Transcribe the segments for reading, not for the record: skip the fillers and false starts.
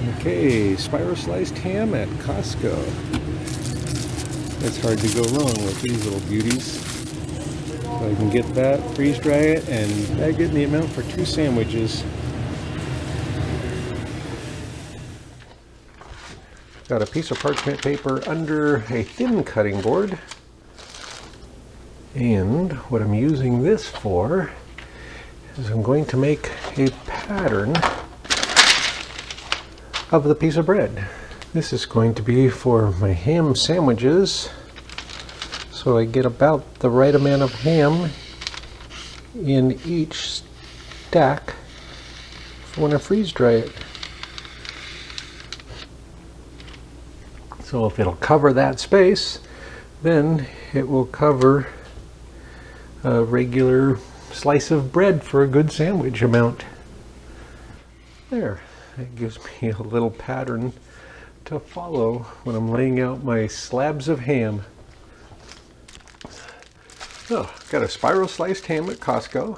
Okay, spiral sliced ham at Costco. It's hard to go wrong with these little beauties. So I can get that, freeze dry it, and bag it in the amount for 2 sandwiches. Got a piece of parchment paper under a thin cutting board. And what I'm using this for is I'm going to make a pattern of the piece of bread. This is going to be for my ham sandwiches, so I get about the right amount of ham in each stack for when I freeze dry it. So if it'll cover that space, then it will cover a regular slice of bread for a good sandwich amount. There. It gives me a little pattern to follow when I'm laying out my slabs of ham. Oh, got a spiral sliced ham at Costco.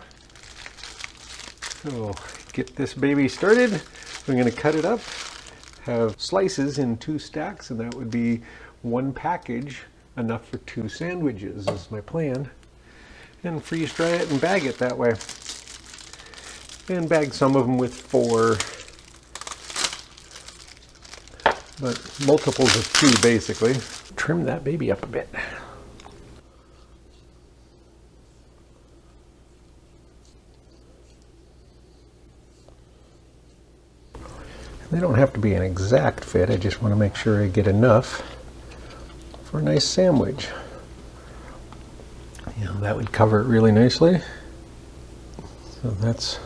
So get this baby started. I'm going to cut it up, have slices in 2 stacks, and that would be 1 package, enough for 2 sandwiches is my plan. And freeze dry it and bag it that way. And bag some of them with 4. But multiples of 2 basically. Trim that baby up a bit. They don't have to be an exact fit, I just want to make sure I get enough for a nice sandwich. You know, that would cover it really nicely. So that's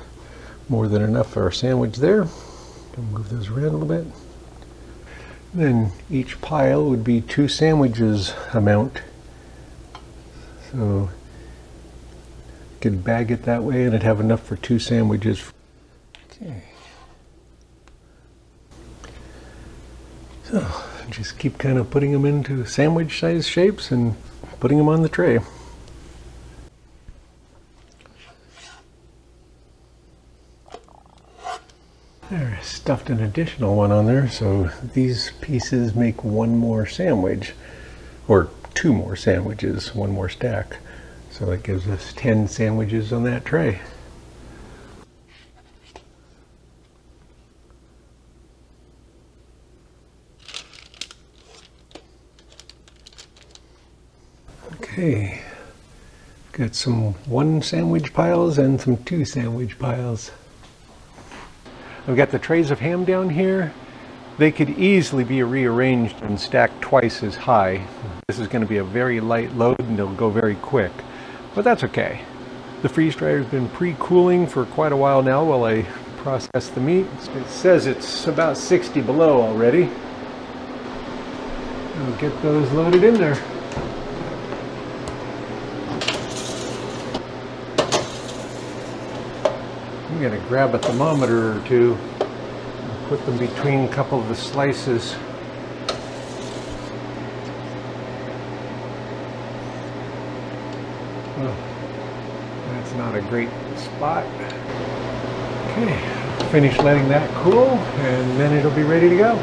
more than enough for a sandwich there. I'll move those around a little bit. Then each pile would be 2 sandwiches amount. So I could bag it that way and it'd have enough for 2 sandwiches. Okay. So just keep kind of putting them into sandwich size shapes and putting them on the tray. There, I stuffed an additional one on there, so these pieces make 1 more sandwich, or 2 more sandwiches, 1 more stack. So that gives us 10 sandwiches on that tray. Okay, got some 1 sandwich piles and some 2 sandwich piles. I've got the trays of ham down here. They could easily be rearranged and stacked twice as high. This is going to be a very light load and it'll go very quick, but that's okay. The freeze dryer has been pre-cooling for quite a while now while I process the meat. It says it's about 60 below already. I'll get those loaded in there. I'm going to grab a thermometer or 2 and put them between a couple of the slices. Oh, that's not a great spot. Okay, finish letting that cool and then it'll be ready to go.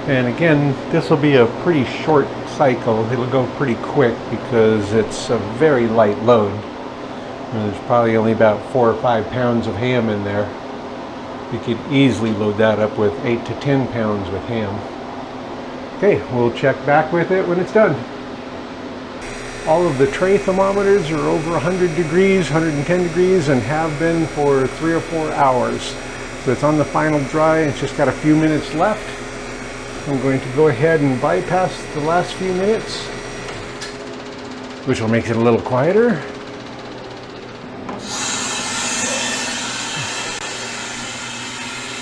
And again, this will be a pretty short cycle. It'll go pretty quick because it's a very light load. There's probably only about 4 or 5 pounds of ham in there. You could easily load that up with 8 to 10 pounds with ham. Okay, we'll check back with it when it's done. All of the tray thermometers are over 100 degrees, 110 degrees, and have been for 3 or 4 hours. So it's on the final dry, it's just got a few minutes left. I'm going to go ahead and bypass the last few minutes, which will make it a little quieter.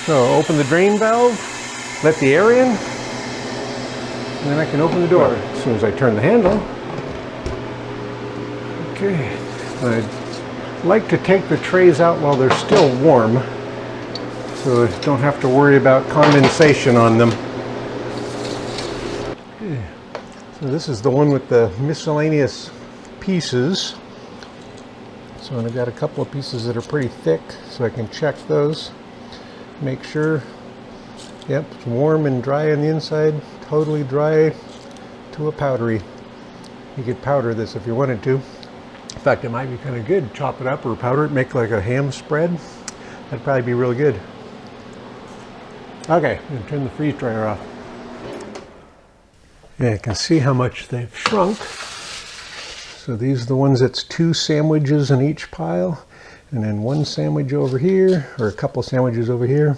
So open the drain valve, let the air in, and then I can open the door as soon as I turn the handle. Okay, I'd like to take the trays out while they're still warm, so I don't have to worry about condensation on them. Okay. So this is the one with the miscellaneous pieces. So I've got a couple of pieces that are pretty thick, so I can check those. Make sure Yep, it's warm and dry on the inside, totally dry to a powdery. You could powder this if you wanted to. In fact, it might be kind of good. Chop it up or powder it, make like a ham spread. That'd probably be really good. Okay, I'm gonna turn the freeze dryer off. Yeah, you can see how much they've shrunk. So these are the ones that's 2 sandwiches in each pile, and then 1 sandwich over here, or a couple sandwiches over here.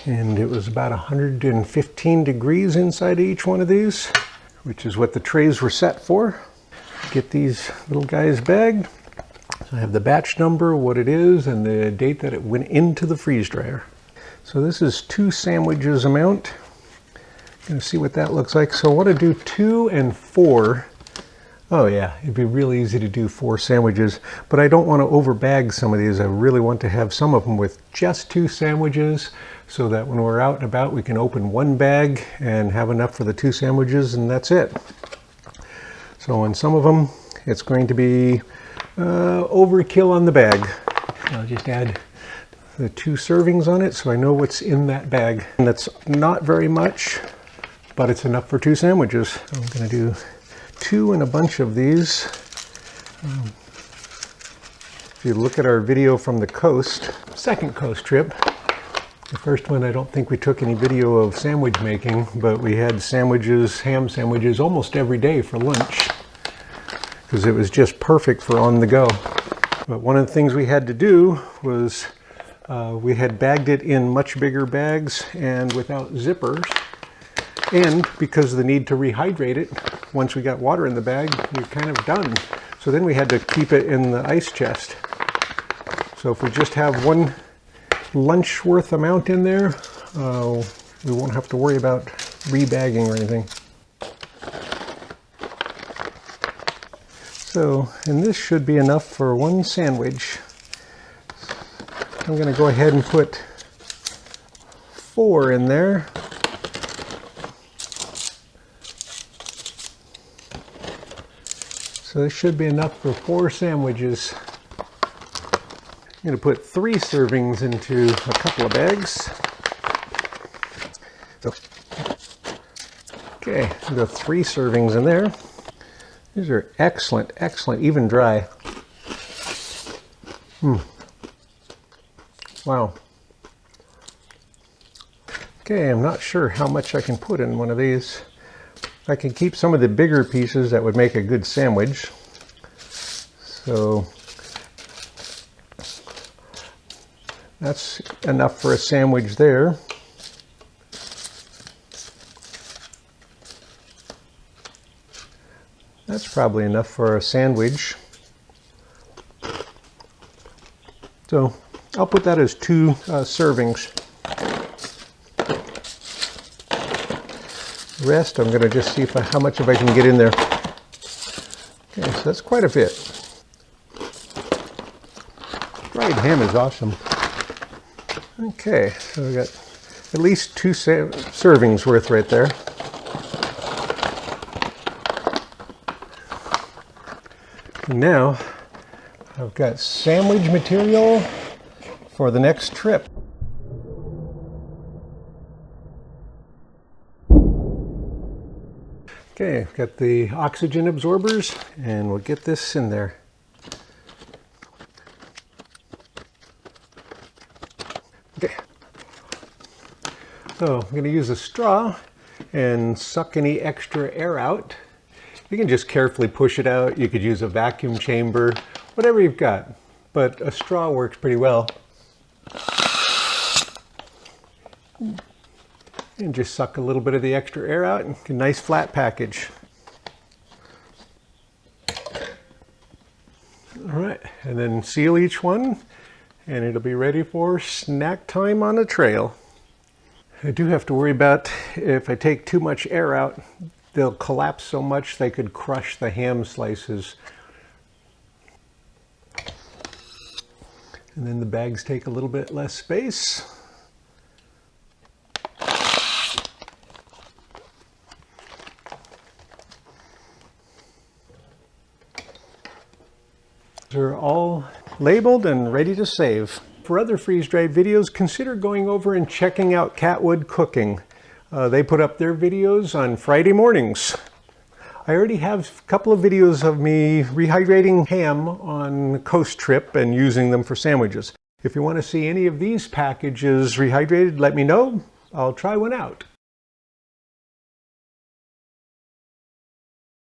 And it was about 115 degrees inside each one of these, which is what the trays were set for. Get these little guys bagged. So I have the batch number, what it is, and the date that it went into the freeze dryer. So this is 2 sandwiches amount. Gonna see what that looks like. So I want to do 2 and 4. Oh yeah, it'd be really easy to do 4 sandwiches, but I don't want to overbag some of these. I really want to have some of them with just 2 sandwiches so that when we're out and about we can open 1 bag and have enough for the 2 sandwiches, and that's it. So on some of them it's going to be overkill on the bag. I'll just add the 2 servings on it so I know what's in that bag. And that's not very much, but it's enough for 2 sandwiches. So I'm going to do 2 and a bunch of these. If you look at our video from the coast, second coast trip, the first one I don't think we took any video of sandwich making, but we had sandwiches, ham sandwiches, almost every day for lunch because it was just perfect for on the go. But one of the things we had to do was we had bagged it in much bigger bags and without zippers. And because of the need to rehydrate it, once we got water in the bag, you're kind of done. So then we had to keep it in the ice chest. So if we just have 1 lunch worth amount in there, we won't have to worry about rebagging or anything. So, and this should be enough for 1 sandwich. I'm going to go ahead and put 4 in there. So this should be enough for 4 sandwiches. I'm going to put 3 servings into a couple of bags. So, okay, I've got 3 servings in there. These are excellent, excellent, even dry. Wow. Okay, I'm not sure how much I can put in one of these. I can keep some of the bigger pieces that would make a good sandwich. So that's enough for a sandwich there. That's probably enough for a sandwich. So I'll put that as 2 servings. The rest I'm going to just see how much I can get in there. Okay, so that's quite a bit. Dried ham is awesome. Okay, so we got at least 2 servings worth right there. And now I've got sandwich material for the next trip. Okay, I've got the oxygen absorbers, and we'll get this in there. Okay. So I'm going to use a straw and suck any extra air out. You can just carefully push it out. You could use a vacuum chamber, whatever you've got, but a straw works pretty well. And just suck a little bit of the extra air out and get a nice flat package. All right, and then seal each one, and it'll be ready for snack time on the trail. I do have to worry about if I take too much air out, they'll collapse so much they could crush the ham slices. And then the bags take a little bit less space. They're all labeled and ready to save. for other freeze-dried videos, consider going over and checking out Catwood Cooking. They put up their videos on Friday mornings. I already have a couple of videos of me rehydrating ham on a coast trip and using them for sandwiches. If you want to see any of these packages rehydrated, let me know. I'll try one out.